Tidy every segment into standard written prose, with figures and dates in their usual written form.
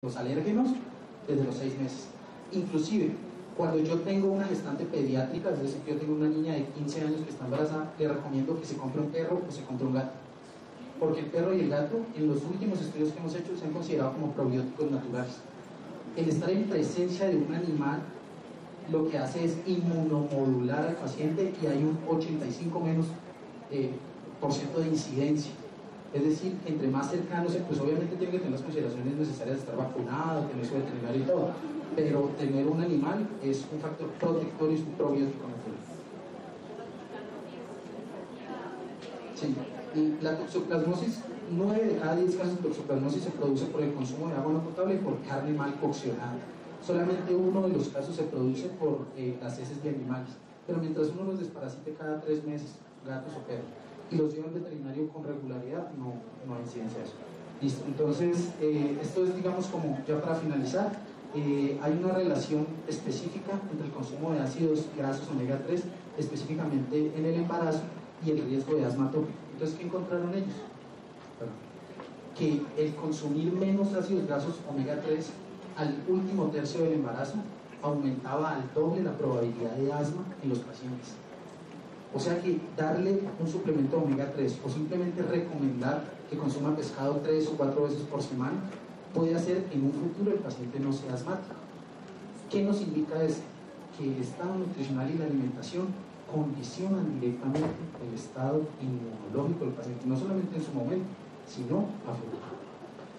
los alérgenos desde los 6 meses. Inclusive, cuando yo tengo una gestante pediátrica, es decir, yo tengo una niña de 15 años que está embarazada, le recomiendo que se compre un perro o se compre un gato. Porque el perro y el gato, en los últimos estudios que hemos hecho, se han considerado como probióticos naturales. El estar en presencia de un animal lo que hace es inmunomodular al paciente y hay un 85 menos % de incidencia. Es decir, entre más cercanos, pues obviamente tiene que tener las consideraciones necesarias de estar vacunado, tener su veterinario y todo, pero tener un animal es un factor protector y es un probiótico natural. Sí, y la toxoplasmosis, 9 de cada 10 casos de toxoplasmosis se produce por el consumo de agua no potable y por carne mal coccionada. Solamente uno de los casos se produce por las heces de animales, pero mientras uno los desparasite cada 3 meses, gatos o perros, y los lleva al veterinario con regularidad, no hay incidencia de eso. Listo, entonces esto es, digamos, como ya para finalizar, hay una relación específica entre el consumo de ácidos grasos omega 3, específicamente en el embarazo, y el riesgo de asma atópico. Entonces, ¿qué encontraron ellos? Que el consumir menos ácidos grasos omega 3 al último tercio del embarazo aumentaba al doble la probabilidad de asma en los pacientes. O sea que darle un suplemento omega 3 o simplemente recomendar que consuma pescado 3 o 4 veces por semana puede hacer que en un futuro el paciente no sea asmático. ¿Qué nos indica eso? Que el estado nutricional y la alimentación condicionan directamente el estado inmunológico del paciente, no solamente en su momento, sino a futuro.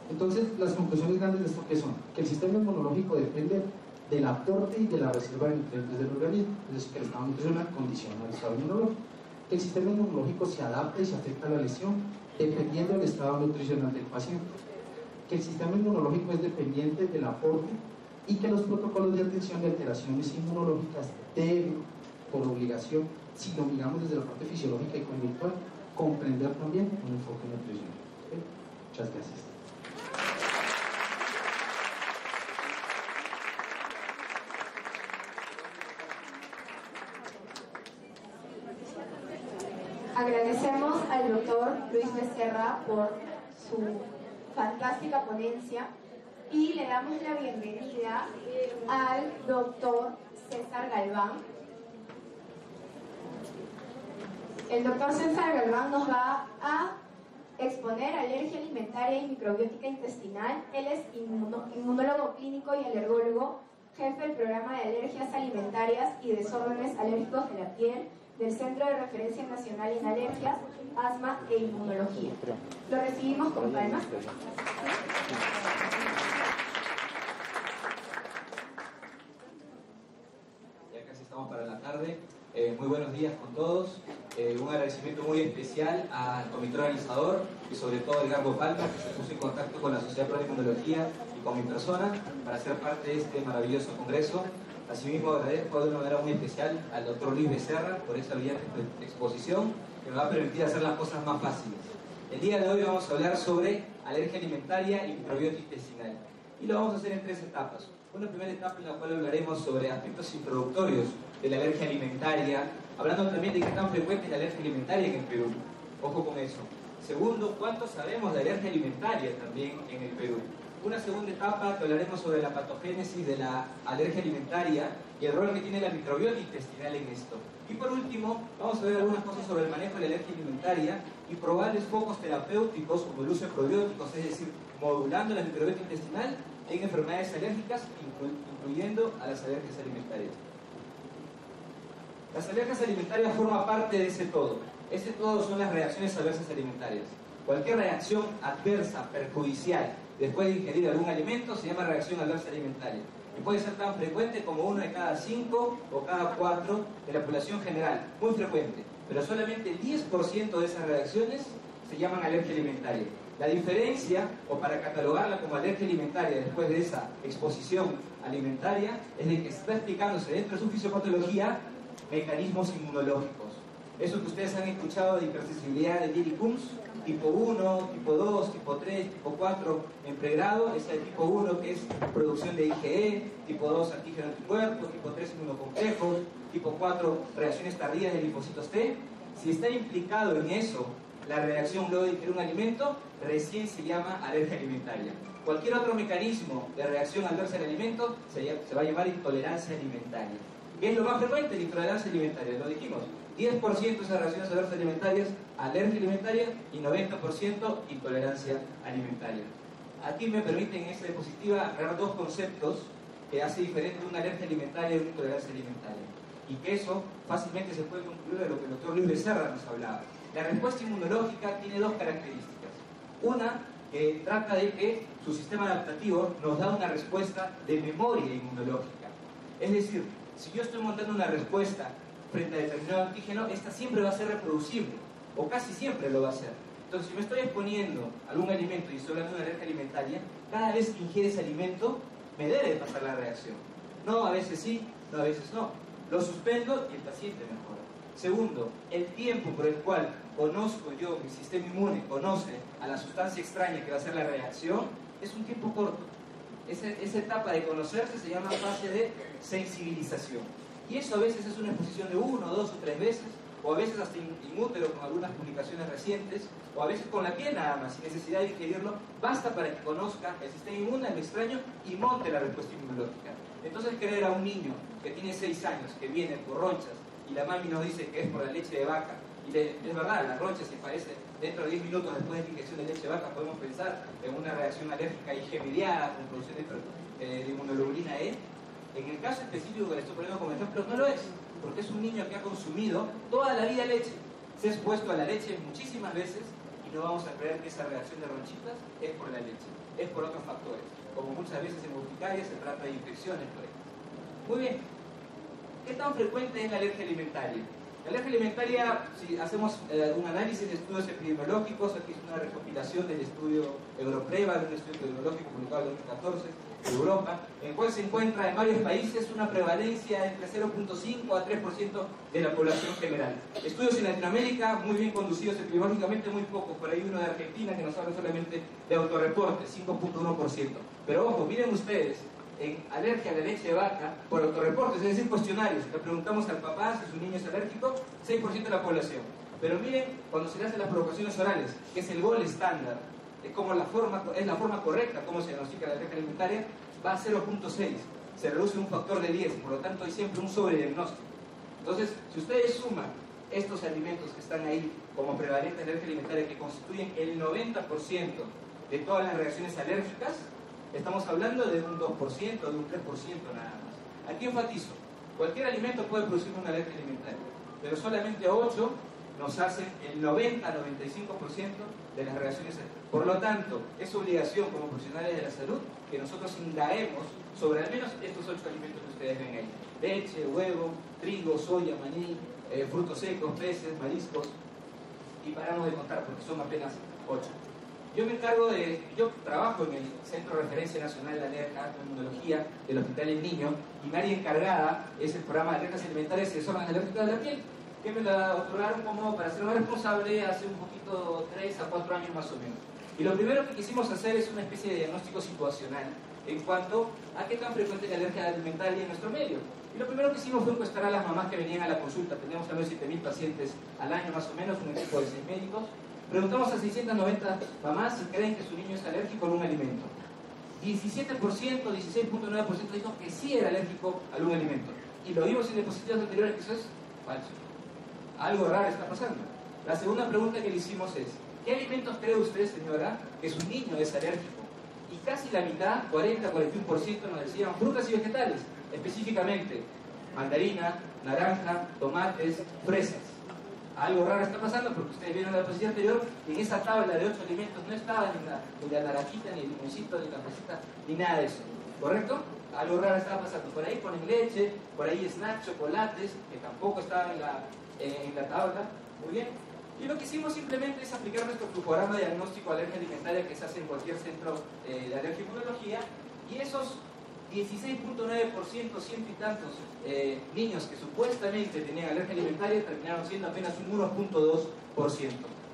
Entonces, las conclusiones grandes de esto, ¿qué son? Que el sistema inmunológico depende del aporte y de la reserva de nutrientes del organismo, es decir, que el estado nutricional condiciona el estado inmunológico. Que el sistema inmunológico se adapta y se afecta a la lesión dependiendo del estado nutricional del paciente. Que el sistema inmunológico es dependiente del aporte y que los protocolos de atención de alteraciones inmunológicas deben, por obligación, si lo miramos desde la parte fisiológica y conductual, comprender también un enfoque nutricional. ¿Okay? Muchas gracias. Agradecemos al doctor Luis Becerra por su fantástica ponencia y le damos la bienvenida al doctor César Galván. El doctor César Galván nos va a exponer alergia alimentaria y microbiótica intestinal. Él es inmunólogo clínico y alergólogo, jefe del programa de alergias alimentarias y desórdenes alérgicos de la piel del Centro de Referencia Nacional en Alergias, Asma e Inmunología. Lo recibimos con palmas. Ya casi estamos para la tarde. Muy buenos días con todos. Un agradecimiento muy especial al comité organizador y sobre todo a Edgardo Palma, que se puso en contacto con la Sociedad Peruana de Inmunología y con mi persona para ser parte de este maravilloso congreso. Asimismo, agradezco de una manera muy especial al doctor Luis Becerra por esta brillante exposición que me va a permitir hacer las cosas más fáciles. El día de hoy vamos a hablar sobre alergia alimentaria y microbiota intestinal. Y lo vamos a hacer en 3 etapas. Una primera etapa en la cual hablaremos sobre aspectos introductorios de la alergia alimentaria, hablando también de qué tan frecuente es la alergia alimentaria en el Perú. Ojo con eso. Segundo, ¿cuánto sabemos de alergia alimentaria también en el Perú? Una segunda etapa que hablaremos sobre la patogénesis de la alergia alimentaria y el rol que tiene la microbiota intestinal en esto. Y por último, vamos a ver algunas cosas sobre el manejo de la alergia alimentaria y probables focos terapéuticos como el uso de probióticos, es decir, modulando la microbiota intestinal en enfermedades alérgicas, incluyendo a las alergias alimentarias. Las alergias alimentarias forman parte de ese todo. Ese todo son las reacciones adversas alimentarias. Cualquier reacción adversa, perjudicial, después de ingerir algún alimento, se llama reacción adversa alimentaria. Y puede ser tan frecuente como 1 de cada 5 o cada 4 de la población general. Muy frecuente. Pero solamente el 10% de esas reacciones se llaman alergia alimentaria. La diferencia, o para catalogarla como alergia alimentaria después de esa exposición alimentaria, es de que está explicándose dentro de su fisiopatología mecanismos inmunológicos. Eso que ustedes han escuchado de hipersensibilidad de Lilly-Coombs, tipo 1, tipo 2, tipo 3, tipo 4 en pregrado, es el tipo 1 que es producción de IgE, tipo 2 antígeno anticuerpo, tipo 3 inmunocomplejos, tipo 4 reacciones tardías de linfocitos T. Si está implicado en eso la reacción luego de ingerir un alimento recién se llama alergia alimentaria. Cualquier otro mecanismo de reacción al verse el alimento se va a llamar intolerancia alimentaria. ¿Qué es lo más frecuente? La intolerancia alimentaria, lo dijimos. 10% de esas reacciones adversas alimentarias, alergia alimentaria, y 90% intolerancia alimentaria. Aquí me permiten en esta diapositiva aclarar dos conceptos que hace diferente una alergia alimentaria y una intolerancia alimentaria. Y que eso fácilmente se puede concluir de lo que el doctor Luis Becerra nos hablaba. La respuesta inmunológica tiene dos características. Una, que trata de que su sistema adaptativo nos da una respuesta de memoria inmunológica. Es decir, si yo estoy montando una respuesta frente a determinado antígeno, esta siempre va a ser reproducible, o casi siempre lo va a ser. Entonces, si me estoy exponiendo a algún alimento y estoy hablando de una alergia alimentaria, cada vez que ingiere ese alimento, me debe pasar la reacción. No, a veces sí, no, a veces no. Lo suspendo y el paciente mejora. Segundo, el tiempo por el cual conozco yo, mi sistema inmune conoce a la sustancia extraña que va a ser la reacción, es un tiempo corto. Esa etapa de conocerse se llama fase de sensibilización. Y eso a veces es una exposición de 1, 2 o 3 veces, o a veces hasta inútero con algunas publicaciones recientes, o a veces con la piel nada más, sin necesidad de ingerirlo, basta para que conozca el sistema inmune, el extraño, y monte la respuesta inmunológica. Entonces, creer a un niño que tiene 6 años, que viene por ronchas, y la mami nos dice que es por la leche de vaca, y es verdad, las ronchas se parecen, dentro de 10 minutos después de la inyección de leche de vaca podemos pensar en una reacción alérgica IG mediada con producción de inmunoglobulina E. En el caso específico que le estoy poniendo como ejemplo, no lo es, porque es un niño que ha consumido toda la vida leche, se ha expuesto a la leche muchísimas veces, y no vamos a creer que esa reacción de ronchitas es por la leche, es por otros factores, como muchas veces en urticaria se trata de infecciones, por ejemplo. Muy bien, ¿qué tan frecuente es la alergia alimentaria? La alergia alimentaria, si hacemos un análisis de estudios epidemiológicos, aquí es una recopilación del estudio Europreva, de un estudio epidemiológico publicado en 2014 de Europa, en el cual se encuentra en varios países una prevalencia entre 0.5 a 3% de la población general. Estudios en Latinoamérica, muy bien conducidos epidemiológicamente, muy pocos, por ahí uno de Argentina que nos habla solamente de autorreporte, 5.1%. Pero ojo, miren ustedes, en alergia a la leche de vaca, por autorreportes, es decir, cuestionarios, le preguntamos al papá si su niño es alérgico, 6% de la población. Pero miren, cuando se le hacen las provocaciones orales, que es el gol estándar, es la forma correcta como se diagnostica la alergia alimentaria, va a 0.6, se reduce un factor de 10, por lo tanto hay siempre un sobrediagnóstico. Entonces, si ustedes suman estos alimentos que están ahí como prevalente alergia alimentaria, que constituyen el 90% de todas las reacciones alérgicas, estamos hablando de un 2%, de un 3% nada más. Aquí enfatizo, cualquier alimento puede producir una alergia alimentaria, pero solamente 8 nos hacen el 90-95% de las reacciones. Por lo tanto, es obligación como profesionales de la salud que nosotros indaguemos sobre al menos estos 8 alimentos que ustedes ven ahí. Leche, huevo, trigo, soya, maní, frutos secos, peces, mariscos, y paramos de contar porque son apenas 8. Yo trabajo en el Centro de Referencia Nacional de Alergia e Inmunología del Hospital El Niño, y mi área encargada es el programa de alergias alimentarias y desórdenes alérgicos de la piel, que me la otorgaron como para ser más responsable hace un poquito, 3 a 4 años más o menos. Y lo primero que quisimos hacer es una especie de diagnóstico situacional en cuanto a qué tan frecuente es la alergia alimentaria en nuestro medio. Y lo primero que hicimos fue encuestar a las mamás que venían a la consulta. Teníamos al menos 7.000 pacientes al año más o menos, un equipo de 6 médicos. Preguntamos a 690 mamás si creen que su niño es alérgico a un alimento. 17%, 16.9% dijo que sí era alérgico a algún alimento. Y lo vimos en diapositivas anteriores que eso es falso. Algo raro está pasando. La segunda pregunta que le hicimos es: ¿qué alimentos cree usted, señora, que su niño es alérgico? Y casi la mitad, 40-41%, nos decían frutas y vegetales, específicamente mandarina, naranja, tomates, fresas. Algo raro está pasando porque ustedes vieron la diapositiva anterior y en esa tabla de 8 alimentos no estaba ni la naranjita, ni el limoncito, ni la fresita, ni nada de eso. ¿Correcto? Algo raro estaba pasando. Por ahí ponen leche, por ahí snacks, chocolates, que tampoco estaban en la tabla. Muy bien. Y lo que hicimos simplemente es aplicar nuestro flujograma de diagnóstico de alergia alimentaria que se hace en cualquier centro de alergia y inmunología, y esos 16.9%, ciento y tantos niños que supuestamente tenían alergia alimentaria terminaron siendo apenas un 1.2%.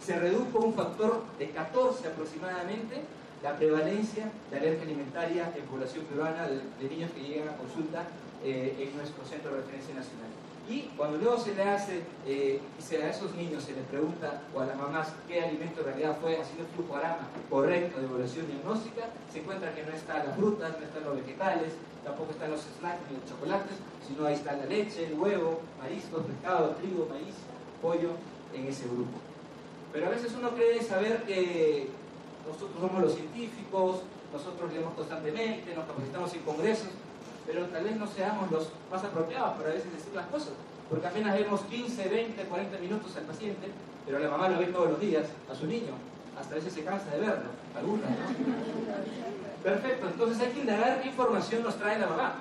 Se redujo un factor de 14 aproximadamente la prevalencia de alergia alimentaria en población peruana de niños que llegan a consulta en nuestro centro de referencia nacional. Y cuando luego se le hace, a esos niños se les pregunta, o a las mamás, qué alimento en realidad fue, haciendo el flujograma correcto de evaluación diagnóstica, se encuentra que no están las frutas, no están los vegetales, tampoco están los snacks ni los chocolates, sino ahí está la leche, el huevo, mariscos, pescado, trigo, maíz, pollo, en ese grupo. Pero a veces uno cree saber que nosotros somos los científicos, nosotros leemos constantemente, nos capacitamos en congresos, pero tal vez no seamos los más apropiados para a veces decir las cosas, porque apenas vemos 15, 20, 40 minutos al paciente, pero la mamá lo ve todos los días a su niño, hasta a veces se cansa de verlo, algunas, ¿no? Perfecto, entonces hay que indagar qué información nos trae la mamá.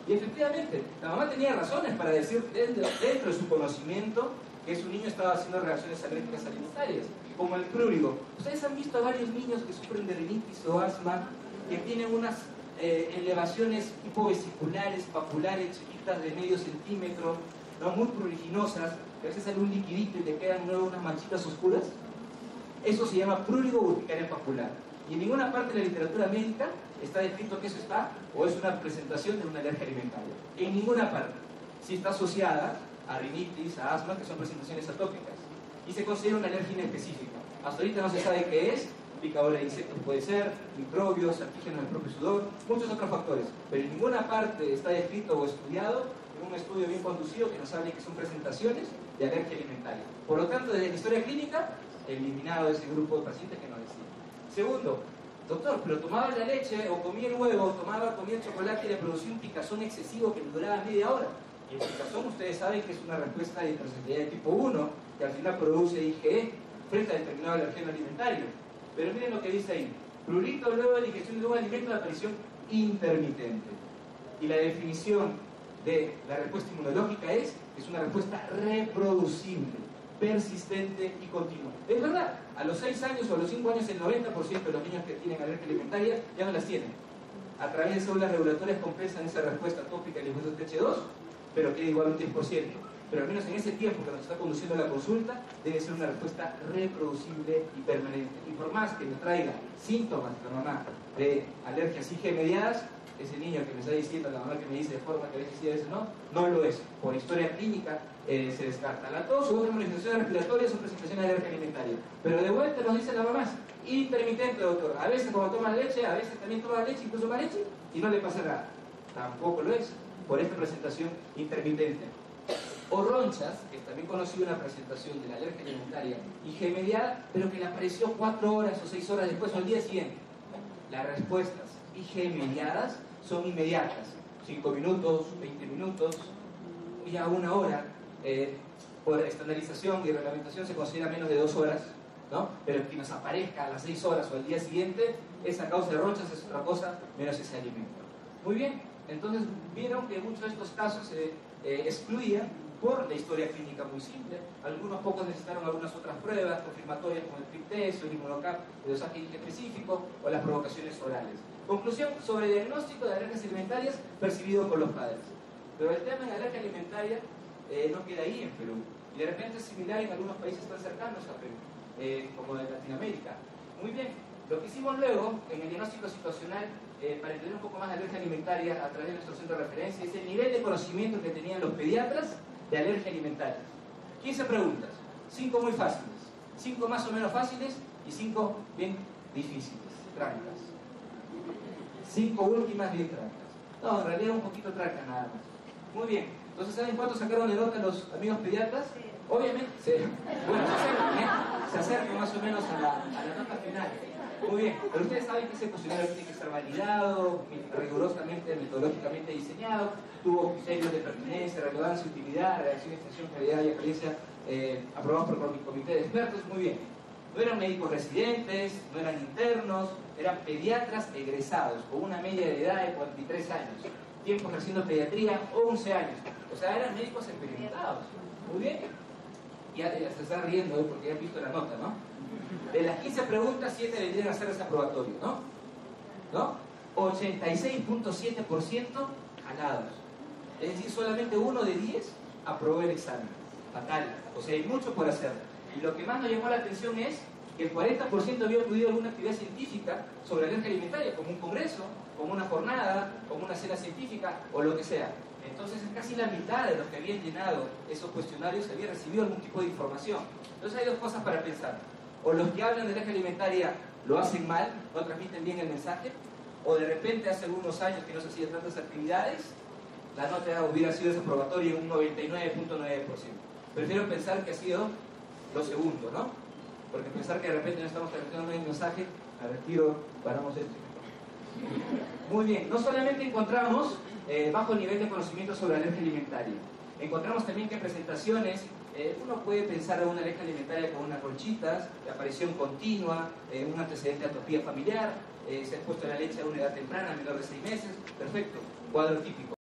Y efectivamente, la mamá tenía razones para decir dentro de su conocimiento que su niño estaba haciendo reacciones alérgicas alimentarias, como el prurigo. Ustedes han visto a varios niños que sufren de rinitis o asma, que tienen unas elevaciones hipovesiculares, papulares, chiquitas de medio centímetro, ¿no? Muy pruriginosas, que a veces sale un liquidito y te quedan luego unas manchitas oscuras. Eso se llama prurigo urticaria papular. Y en ninguna parte de la literatura médica está descrito que eso está, o es una presentación de una alergia alimentaria. En ninguna parte. Sí está asociada a rinitis, a asma, que son presentaciones atópicas. Y se considera una alergia inespecífica. Hasta ahorita no se sabe qué es, picadura de insectos puede ser, microbios, antígenos del propio sudor, muchos otros factores. Pero en ninguna parte está descrito o estudiado en un estudio bien conducido que nos hable que son presentaciones de alergia alimentaria. Por lo tanto, desde la historia clínica, eliminado ese grupo de pacientes que nos decían. Segundo, doctor, pero tomaba la leche o comía el huevo, comía el chocolate y le producía un picazón excesivo que le duraba media hora. Y el picazón, ustedes saben que es una respuesta de hipersensibilidad de tipo 1, que al final produce IgE frente a determinado alergeno alimentario. Pero miren lo que dice ahí: prurito luego de la ingestión de un alimento de aparición intermitente. Y la definición de la respuesta inmunológica es una respuesta reproducible, persistente y continua. Es verdad, a los 6 años o a los 5 años el 90% de los niños que tienen alergia alimentaria ya no las tienen. A través de células regulatorias compensan esa respuesta tópica de linfocitos TH2, pero queda igual un 10%. Pero al menos en ese tiempo que nos está conduciendo la consulta, debe ser una respuesta reproducible y permanente. Y por más que me traiga síntomas la mamá de alergias IgE mediadas, ese niño que me está diciendo, la mamá que me dice de forma que a veces sí, a veces no lo es. Por historia clínica se descarta. La tos u otras manifestaciones respiratorias son presentaciones de alergia alimentaria. Pero de vuelta nos dice la mamá, intermitente, doctor. A veces cuando toma leche, a veces también toma leche, incluso más leche, y no le pasa nada. Tampoco lo es, por esta presentación intermitente. O ronchas, que es también conocida una presentación de la alergia alimentaria IgE mediada, pero que le apareció 4 horas o 6 horas después o al día siguiente. Las respuestas IgE mediadas son inmediatas, 5 minutos, 20 minutos, ya 1 hora. Por estandarización y reglamentación se considera menos de 2 horas, ¿no? Pero que nos aparezca a las 6 horas o al día siguiente, esa causa de ronchas es otra cosa menos ese alimento. Muy bien, entonces vieron que muchos de estos casos se excluían por la historia clínica muy simple. Algunos pocos necesitaron algunas otras pruebas confirmatorias como el PIP test o el inmunocap de dosaje IgE específico o las provocaciones orales. Conclusión sobre el diagnóstico de alergias alimentarias percibido por los padres. Pero el tema de la alergia alimentaria no queda ahí en Perú. Y de repente es similar en algunos países tan cercanos a Perú, como de Latinoamérica. Muy bien, lo que hicimos luego en el diagnóstico situacional para entender un poco más de alergia alimentaria a través de nuestro centro de referencia es el nivel de conocimiento que tenían los pediatras de alergia alimentaria. 15 preguntas, 5 muy fáciles, 5 más o menos fáciles y 5 bien difíciles, trancas. 5 últimas bien trancas. No, en realidad un poquito trancas nada más. Muy bien, entonces ¿saben cuánto sacaron de nota los amigos pediatras? Obviamente, sí. Bueno, se acercan más o menos a la nota final. Muy bien, pero ustedes saben que ese cuestionario tiene que estar validado, rigurosamente, metodológicamente diseñado, tuvo criterios de pertinencia, relevancia, utilidad, reacción, extensión, calidad y experiencia aprobados por el comité de expertos. Muy bien, no eran médicos residentes, no eran internos, eran pediatras egresados, con una media de edad de 43 años, tiempo ejerciendo pediatría, 11 años, o sea, eran médicos experimentados. Muy bien, ya se está riendo porque ya han visto la nota, ¿no? De las 15 preguntas, 7 vendrían a ser desaprobatorios, ¿no? 86.7% jalados. Es decir, solamente 1 de 10 aprobó el examen. Fatal. O sea, hay mucho por hacer. Y lo que más nos llamó la atención es que el 40% había acudido a alguna actividad científica sobre alergia alimentaria, como un congreso, como una jornada, como una cena científica o lo que sea. Entonces casi la mitad de los que habían llenado esos cuestionarios había recibido algún tipo de información. Entonces hay dos cosas para pensar. O los que hablan de alergia alimentaria lo hacen mal, no transmiten bien el mensaje, o de repente hace algunos años que no se hacían tantas actividades, la nota hubiera sido desaprobatoria en un 99.9%. Prefiero pensar que ha sido lo segundo, ¿no? Porque pensar que de repente no estamos transmitiendo el mensaje, a retiro, paramos esto. Muy bien, no solamente encontramos bajo nivel de conocimiento sobre alergia alimentaria, encontramos también que presentaciones, uno puede pensar en una alergia alimentaria con unas ronchitas, de aparición continua, un antecedente de atopía familiar, se ha expuesto a la leche a una edad temprana, menor de 6 meses, perfecto, cuadro típico.